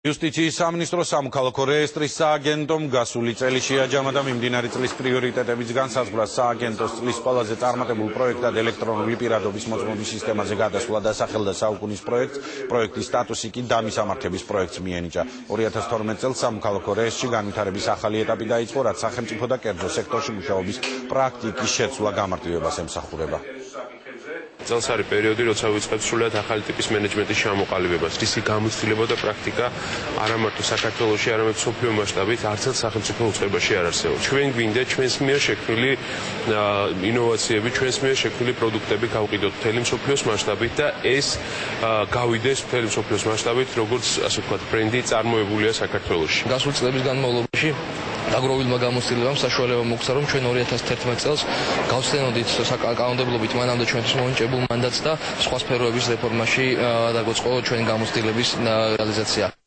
Იუსტიციის სამინისტროს სამოქალაქო რეესტრის სააგენტომ გასული წელი შეაჯამა და მიმდინარე წლის პრიორიტეტების განსაზღვრას სააგენტოს წლის ყველაზე წარმატებულ პროექტად ელექტრონული პირადობის მოწმობის სისტემაზე გადასვლა დასახელდა საუკუნის პროექტის სტატუსი კი დამისამართების პროექტს მიენიჭა. 2012 წელს სამოქალაქო რეესტრში განვითარების ახალი ეტაპი დაიწყო, რაც სახელმწიფო და კერძო სექტორში მუშაობის პრაქტიკის შეცვლა გამარტივებას ემსახურება. წელს არის პერიოდი, როცა ვიწყებთ სრულად ახალი ტიპის მენეჯმენტის ჩამოყალიბებას, რისი გამოცდილება და პრაქტიკა არა მარტო საქართველოში, არამედ მსოფლიო მასშტაბით არც ერთ სახელმწიფო უწყებაში არ არსებობს. ჩვენ გვინდა ჩვენს მიერ შექმნილი ინოვაციები, ჩვენს მიერ შექმნილი პროდუქტები გავყიდოთ მთელი მსოფლიოს მასშტაბით და ეს გავიდეს მთელი მსოფლიოს მასშტაბით, როგორც ასე ვთქვათ, ბრენდი წარმოებულია საქართველოში. გასული წლების განმავლობაში დაგროვილმა გამოცდილებამ საშუალება მოგცა, რომ ჩვენ 2011 წელს გავხსენოდით საკანონმდებლობით მანამდე ჩვენთვის მომნიჭებულ მანდატს და სხვა სფეროების რეფორმაში დაგოწყო ჩვენი გამოცდილების რეალიზაცია.